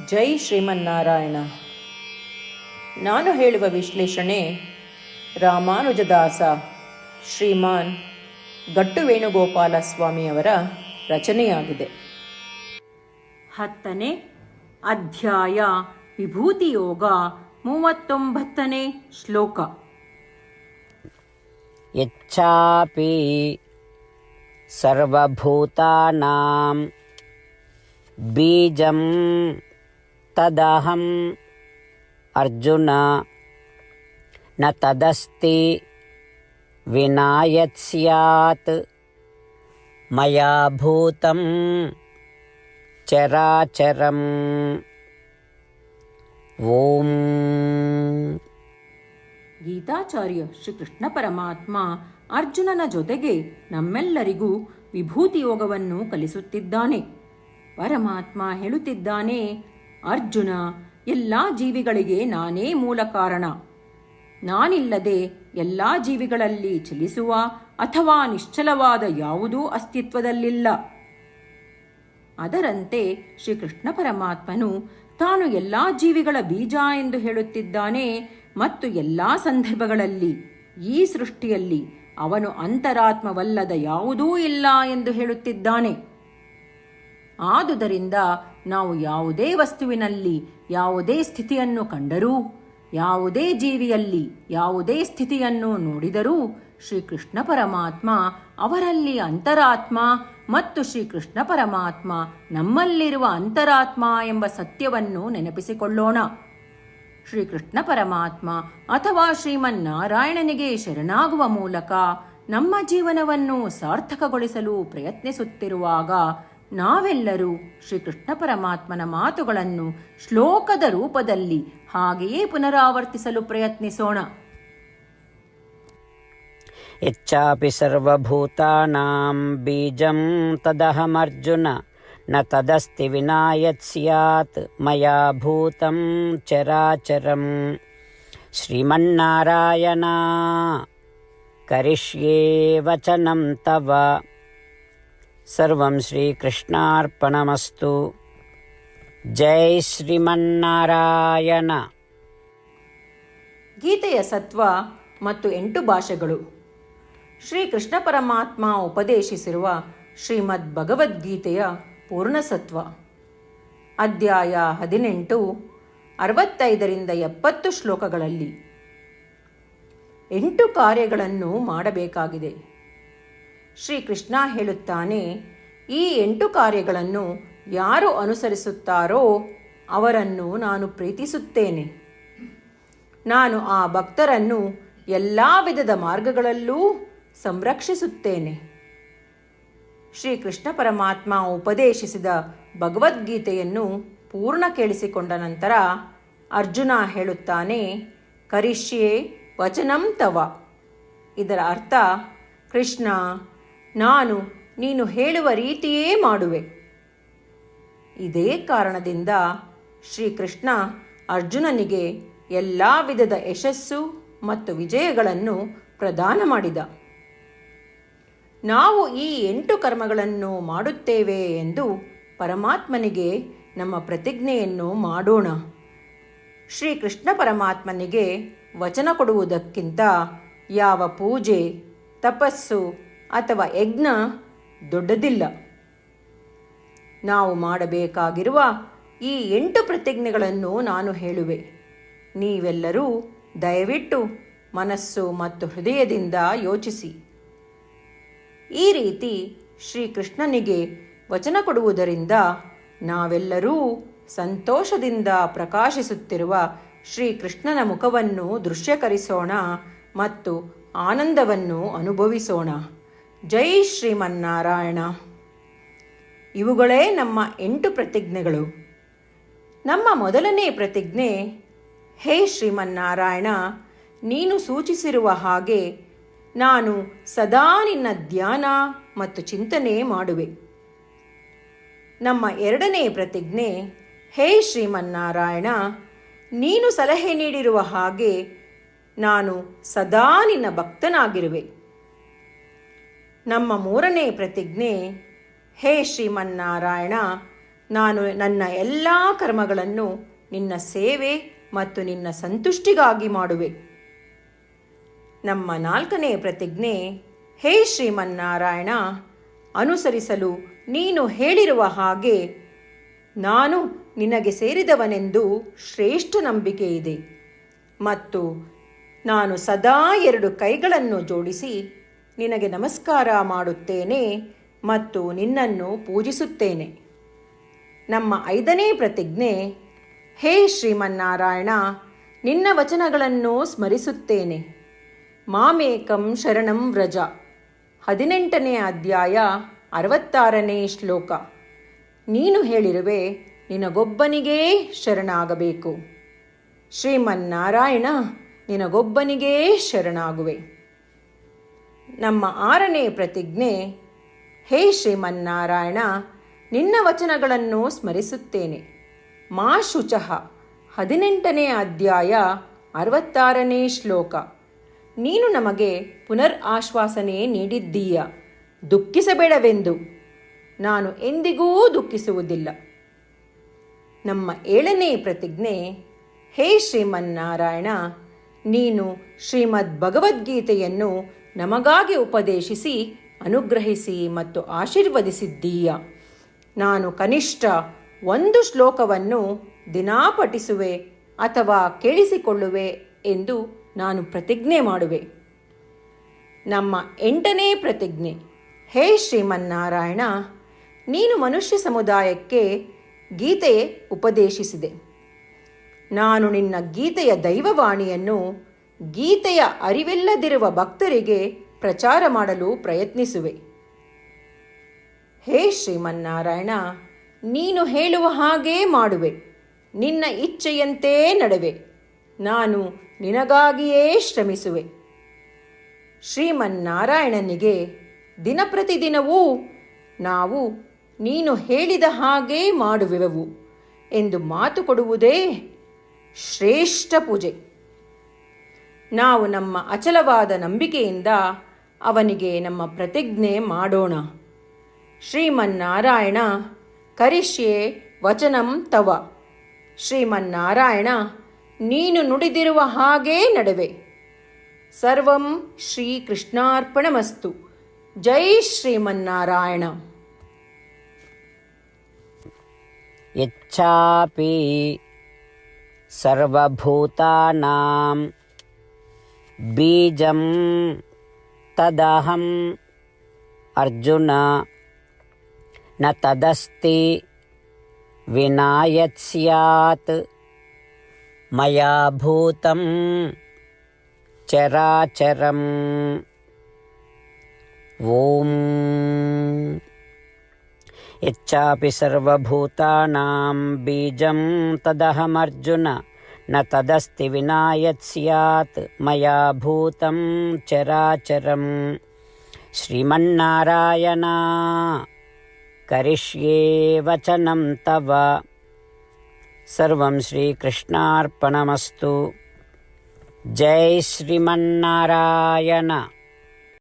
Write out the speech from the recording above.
ಜೈ ಶ್ರೀಮನ್ನಾರಾಯಣ. ನಾನು ಹೇಳುವ ವಿಶ್ಲೇಷಣೆ ರಾಮಾನುಜದಾಸ ಶ್ರೀಮಾನ್ ಗಟ್ಟು ವೇಣುಗೋಪಾಲ ಸ್ವಾಮಿಯವರ ರಚನೆಯಾಗಿದೆ. 10ನೇ ಅಧ್ಯಾಯ ವಿಭೂತಿಯೋಗ 39ನೇ ಶ್ಲೋಕ. ಯಚ್ಚಾಪಿ ಸರ್ವಭೂತಾನಾಂ ಬೀಜಂ ತದಹಂ ಅರ್ಜುನ ನ ತದಸ್ತಿ ವಿನಾಯತ್ ಸ್ಯಾತ್ ಮಯಾ ಭೂತಂ ಚರಾಚರಂ. ಓಂ. ಗೀತಾಚಾರ್ಯ ಶ್ರೀಕೃಷ್ಣ ಪರಮಾತ್ಮ ಅರ್ಜುನನ ಜೊತೆಗೆ ನಮ್ಮೆಲ್ಲರಿಗೂ ವಿಭೂತಿ ಯೋಗವನ್ನು ಕಲಿಸುತ್ತಿದ್ದಾನೆ. ಪರಮಾತ್ಮ ಹೇಳುತ್ತಿದ್ದಾನೆ, ಅರ್ಜುನ, ಎಲ್ಲ ಜೀವಿಗಳಿಗೆ ನಾನೇ ಮೂಲ ಕಾರಣ. ನಾನಿಲ್ಲದೆ ಎಲ್ಲ ಜೀವಿಗಳಲ್ಲಿ ಚಲಿಸುವ ಅಥವಾ ನಿಶ್ಚಲವಾದ ಯಾವುದೂ ಅಸ್ತಿತ್ವದಲ್ಲಿಲ್ಲ. ಅದರಂತೆ ಶ್ರೀಕೃಷ್ಣ ಪರಮಾತ್ಮನು ತಾನು ಎಲ್ಲ ಜೀವಿಗಳ ಬೀಜ ಎಂದು ಹೇಳುತ್ತಿದ್ದಾನೆ ಮತ್ತು ಎಲ್ಲ ಸಂದರ್ಭಗಳಲ್ಲಿ ಈ ಸೃಷ್ಟಿಯಲ್ಲಿ ಅವನು ಅಂತರಾತ್ಮವಲ್ಲದ ಯಾವುದೂ ಇಲ್ಲ ಎಂದು ಹೇಳುತ್ತಿದ್ದಾನೆ. ಆದುದರಿಂದ ನಾವು ಯಾವುದೇ ವಸ್ತುವಿನಲ್ಲಿ ಯಾವುದೇ ಸ್ಥಿತಿಯನ್ನು ಕಂಡರೂ, ಯಾವುದೇ ಜೀವಿಯಲ್ಲಿ ಯಾವುದೇ ಸ್ಥಿತಿಯನ್ನು ನೋಡಿದರೂ ಶ್ರೀಕೃಷ್ಣ ಪರಮಾತ್ಮ ಅವರಲ್ಲಿ ಅಂತರಾತ್ಮ ಮತ್ತು ಶ್ರೀಕೃಷ್ಣ ಪರಮಾತ್ಮ ನಮ್ಮಲ್ಲಿರುವ ಅಂತರಾತ್ಮ ಎಂಬ ಸತ್ಯವನ್ನು ನೆನಪಿಸಿಕೊಳ್ಳೋಣ. ಶ್ರೀಕೃಷ್ಣ ಪರಮಾತ್ಮ ಅಥವಾ ಶ್ರೀಮನ್ನಾರಾಯಣನಿಗೆ ಶರಣಾಗುವ ಮೂಲಕ ನಮ್ಮ ಜೀವನವನ್ನು ಸಾರ್ಥಕಗೊಳಿಸಲು ಪ್ರಯತ್ನಿಸುತ್ತಿರುವಾಗ ನಾವೆಲ್ಲರೂ ಶ್ರೀಕೃಷ್ಣ ಪರಮಾತ್ಮನ ಮಾತುಗಳನ್ನು ಶ್ಲೋಕದ ರೂಪದಲ್ಲಿ ಹಾಗೆಯೇ ಪುನರಾವರ್ತಿಸಲು ಪ್ರಯತ್ನಿಸೋಣ. ಯಚ್ಚಾಪಿ ಸರ್ವಭೂತಾನಾಂ ಬೀಜಂ ತದಹಮರ್ಜುನ ನ ತದಸ್ತಿ ವಿನಾಯತ್ ಸ್ಯಾತ್ ಮಯಾ ಭೂತಂ ಚರಾಚರಂ. ಶ್ರೀಮನ್ನಾರಾಯಣ ಕರಿಷ್ಯೇ ವಚನಂ ತವ. ಸರ್ವಂ ಶ್ರೀಕೃಷ್ಣಾರ್ಪಣಮಸ್ತು. ಜೈ ಶ್ರೀಮನ್ನಾರಾಯಣ. ಗೀತೆಯ ಸತ್ವ ಮತ್ತು 8 ಭಾಷೆಗಳು. ಶ್ರೀಕೃಷ್ಣ ಪರಮಾತ್ಮ ಉಪದೇಶಿಸಿರುವ ಶ್ರೀಮದ್ ಭಗವದ್ಗೀತೆಯ ಪೂರ್ಣಸತ್ವ. ಅಧ್ಯಾಯ 18 65ರಿಂದ 70 ಶ್ಲೋಕಗಳಲ್ಲಿ 8 ಕಾರ್ಯಗಳನ್ನು ಮಾಡಬೇಕಾಗಿದೆ. ಶ್ರೀಕೃಷ್ಣ ಹೇಳುತ್ತಾನೆ, ಈ 8 ಕಾರ್ಯಗಳನ್ನು ಯಾರು ಅನುಸರಿಸುತ್ತಾರೋ ಅವರನ್ನು ನಾನು ಪ್ರೀತಿಸುತ್ತೇನೆ. ನಾನು ಆ ಭಕ್ತರನ್ನು ಎಲ್ಲ ವಿಧದ ಮಾರ್ಗಗಳಲ್ಲೂ ಸಂರಕ್ಷಿಸುತ್ತೇನೆ. ಶ್ರೀಕೃಷ್ಣ ಪರಮಾತ್ಮ ಉಪದೇಶಿಸಿದ ಭಗವದ್ಗೀತೆಯನ್ನು ಪೂರ್ಣ ಕೇಳಿಸಿಕೊಂಡ ನಂತರ ಅರ್ಜುನ ಹೇಳುತ್ತಾನೆ, ಕರಿಷ್ಯೆ ವಚನಂ ತವ. ಇದರ ಅರ್ಥ, ಕೃಷ್ಣ, ನಾನು ನೀನು ಹೇಳುವ ರೀತಿಯೇ ಮಾಡುವೆ. ಇದೇ ಕಾರಣದಿಂದ ಶ್ರೀಕೃಷ್ಣ ಅರ್ಜುನನಿಗೆ ಎಲ್ಲ ವಿಧದ ಯಶಸ್ಸು ಮತ್ತು ವಿಜಯಗಳನ್ನು ಪ್ರದಾನ ಮಾಡಿದ. ನಾವು ಈ 8 ಕರ್ಮಗಳನ್ನು ಮಾಡುತ್ತೇವೆ ಎಂದು ಪರಮಾತ್ಮನಿಗೆ ನಮ್ಮ ಪ್ರತಿಜ್ಞೆಯನ್ನು ಮಾಡೋಣ. ಶ್ರೀಕೃಷ್ಣ ಪರಮಾತ್ಮನಿಗೆ ವಚನ ಕೊಡುವುದಕ್ಕಿಂತ ಯಾವ ಪೂಜೆ, ತಪಸ್ಸು ಅಥವಾ ಯಜ್ಞ ದೊಡ್ಡದಿಲ್ಲ. ನಾವು ಮಾಡಬೇಕಾಗಿರುವ ಈ 8 ಪ್ರತಿಜ್ಞೆಗಳನ್ನು ನಾನು ಹೇಳುವೆ. ನೀವೆಲ್ಲರೂ ದಯವಿಟ್ಟು ಮನಸ್ಸು ಮತ್ತು ಹೃದಯದಿಂದ ಯೋಚಿಸಿ. ಈ ರೀತಿ ಶ್ರೀಕೃಷ್ಣನಿಗೆ ವಚನ ಕೊಡುವುದರಿಂದ ನಾವೆಲ್ಲರೂ ಸಂತೋಷದಿಂದ ಪ್ರಕಾಶಿಸುತ್ತಿರುವ ಶ್ರೀಕೃಷ್ಣನ ಮುಖವನ್ನು ದೃಶ್ಯಕರಿಸೋಣ ಮತ್ತು ಆನಂದವನ್ನು ಅನುಭವಿಸೋಣ. ಜೈ ಶ್ರೀಮನ್ನಾರಾಯಣ. ಇವುಗಳೇ ನಮ್ಮ 8 ಪ್ರತಿಜ್ಞೆಗಳು. ನಮ್ಮ ಮೊದಲನೇ ಪ್ರತಿಜ್ಞೆ, ಹೇ ಶ್ರೀಮನ್ನಾರಾಯಣ, ನೀನು ಸೂಚಿಸಿರುವ ಹಾಗೆ ನಾನು ಸದಾ ನಿನ್ನ ಧ್ಯಾನ ಮತ್ತು ಚಿಂತನೆ ಮಾಡುವೆ. ನಮ್ಮ ಎರಡನೇ ಪ್ರತಿಜ್ಞೆ, ಹೇ ಶ್ರೀಮನ್ನಾರಾಯಣ, ನೀನು ಸಲಹೆ ನೀಡಿರುವ ಹಾಗೆ ನಾನು ಸದಾ ನಿನ್ನ ಭಕ್ತನಾಗಿರುವೆ. ನಮ್ಮ ಮೂರನೇ ಪ್ರತಿಜ್ಞೆ, ಹೇ ಶ್ರೀಮನ್ನಾರಾಯಣ, ನಾನು ನನ್ನ ಎಲ್ಲ ಕರ್ಮಗಳನ್ನು ನಿನ್ನ ಸೇವೆ ಮತ್ತು ನಿನ್ನ ಸಂತುಷ್ಟಿಗಾಗಿ ಮಾಡುವೆ. ನಮ್ಮ 4ನೇ ಪ್ರತಿಜ್ಞೆ: ಹೇ ಶ್ರೀಮನ್ನಾರಾಯಣ, ಅನುಸರಿಸಲು ನೀನು ಹೇಳಿರುವ ಹಾಗೆ ನಾನು ನಿನಗೆ ಸೇರಿದವನೆಂದು ಶ್ರೇಷ್ಠ ನಂಬಿಕೆ ಇದೆ ಮತ್ತು ನಾನು ಸದಾ 2 ಕೈಗಳನ್ನು ಜೋಡಿಸಿ ನಿನಗೆ ನಮಸ್ಕಾರ ಮಾಡುತ್ತೇನೆ ಮತ್ತು ನಿನ್ನನ್ನು ಪೂಜಿಸುತ್ತೇನೆ. ನಮ್ಮ 5ನೇ ಪ್ರತಿಜ್ಞೆ: ಹೇ ಶ್ರೀಮನ್ನಾರಾಯಣ, ನಿನ್ನ ವಚನಗಳನ್ನು ಸ್ಮರಿಸುತ್ತೇನೆ. ಮಾಮೇಕಂ ಶರಣಂ ವ್ರಜ, 18ನೇ ಅಧ್ಯಾಯ 66ನೇ ಶ್ಲೋಕ. ನೀನು ಹೇಳಿರುವೆ, ನಿನಗೊಬ್ಬನಿಗೇ ಶರಣಾಗಬೇಕು. ಶ್ರೀಮನ್ನಾರಾಯಣ, ನಿನಗೊಬ್ಬನಿಗೇ ಶರಣಾಗುವೆ. ನಮ್ಮ 6ನೇ ಪ್ರತಿಜ್ಞೆ: ಹೇ ಶ್ರೀಮನ್ನಾರಾಯಣ, ನಿನ್ನ ವಚನಗಳನ್ನು ಸ್ಮರಿಸುತ್ತೇನೆ. ಮಾ ಶುಚಃ, 18ನೇ ಅಧ್ಯಾಯ 66ನೇ ಶ್ಲೋಕ. ನೀನು ನಮಗೆ ಪುನರ್ ಆಶ್ವಾಸನೆ ನೀಡಿದ್ದೀಯ, ದುಃಖಿಸಬೇಡವೆಂದು. ನಾನು ಎಂದಿಗೂ ದುಃಖಿಸುವುದಿಲ್ಲ. ನಮ್ಮ 7ನೇ ಪ್ರತಿಜ್ಞೆ: ಹೇ ಶ್ರೀಮನ್ನಾರಾಯಣ, ನೀನು ಶ್ರೀಮದ್ ಭಗವದ್ಗೀತೆಯನ್ನು ನಮಗಾಗಿ ಉಪದೇಶಿಸಿ ಅನುಗ್ರಹಿಸಿ ಮತ್ತು ಆಶೀರ್ವದಿಸಿದ್ದೀಯ. ನಾನು ಕನಿಷ್ಠ 1 ಶ್ಲೋಕವನ್ನು ದಿನಾ ಪಠಿಸುವೆ ಅಥವಾ ಕೇಳಿಸಿಕೊಳ್ಳುವೆ ಎಂದು ನಾನು ಪ್ರತಿಜ್ಞೆ ಮಾಡುವೆ. ನಮ್ಮ 8ನೇ ಪ್ರತಿಜ್ಞೆ: ಹೇ ಶ್ರೀಮನ್ನಾರಾಯಣ, ನೀನು ಮನುಷ್ಯ ಸಮುದಾಯಕ್ಕೆ ಗೀತೆ ಉಪದೇಶಿಸಿದೆ. ನಾನು ನಿನ್ನ ಗೀತೆಯ ದೈವವಾಣಿಯನ್ನು ಗೀತೆಯ ಅರಿವಿಲ್ಲದಿರುವ ಭಕ್ತರಿಗೆ ಪ್ರಚಾರ ಮಾಡಲು ಪ್ರಯತ್ನಿಸುವೆ. ಹೇ ಶ್ರೀಮನ್ನಾರಾಯಣ, ನೀನು ಹೇಳುವ ಹಾಗೇ ಮಾಡುವೆ. ನಿನ್ನ ಇಚ್ಛೆಯಂತೆ ನಡೆವೆ. ನಾನು ನಿನಗಾಗಿಯೇ ಶ್ರಮಿಸುವೆ. ಶ್ರೀಮನ್ನಾರಾಯಣನಿಗೆ ದಿನಪ್ರತಿದಿನವೂ ನಾವು ನೀನು ಹೇಳಿದ ಹಾಗೇ ಮಾಡುವೆವು ಎಂದು ಮಾತು ಕೊಡುವುದೇ ಶ್ರೇಷ್ಠ ಪೂಜೆ. ನಾವು ನಮ್ಮ ಅಚಲವಾದ ನಂಬಿಕೆಯಿಂದ ಅವನಿಗೆ ನಮ್ಮ ಪ್ರತಿಜ್ಞೆ ಮಾಡೋಣ. ಶ್ರೀಮನ್ನಾರಾಯಣ, ಕರಿಷ್ಯೆ ವಚನಂ ತವ. ಶ್ರೀಮನ್ನಾರಾಯಣ, ನೀನು ನುಡಿದಿರುವ ಹಾಗೇ ನಡೆವೆ. ಸರ್ವಂ ಶ್ರೀಕೃಷ್ಣಾರ್ಪಣಮಸ್ತು. ಜೈ ಶ್ರೀಮನ್ನಾರಾಯಣ. ಯಚ್ಚಾಪಿ ಸರ್ವಭೂತಾನಾಂ ಬೀಜಂ ತದಹಂ ಅರ್ಜುನ ನ ತದಸ್ತಿ ವಿನಾ ಯತ್ ಸ್ಯಾತ್ ಮಯಾ ಭೂತಂ ಚರಾಚರಂ. ಓಂ ಯಚ್ಚಾಪಿ ಸರ್ವಭೂತಾನಾಂ ಬೀಜಂ ತದಹಮರ್ಜುನ ನ ತದಸ್ತಿ ವಿನಾ ಯತ್ ಸ್ಯಾತ್ ಮಯಾ ಭೂತಂ ಚರಾಚರಂ. ಶ್ರೀಮನ್ನಾರಾಯಣ, ಕರಿಷ್ಯೆ ವಚನಂ ತವ. ಸರ್ವಂ ಶ್ರೀಕೃಷ್ಣಾರ್ಪಣಮಸ್ತು. ಜೈ ಶ್ರೀಮನ್ನಾರಾಯಣ.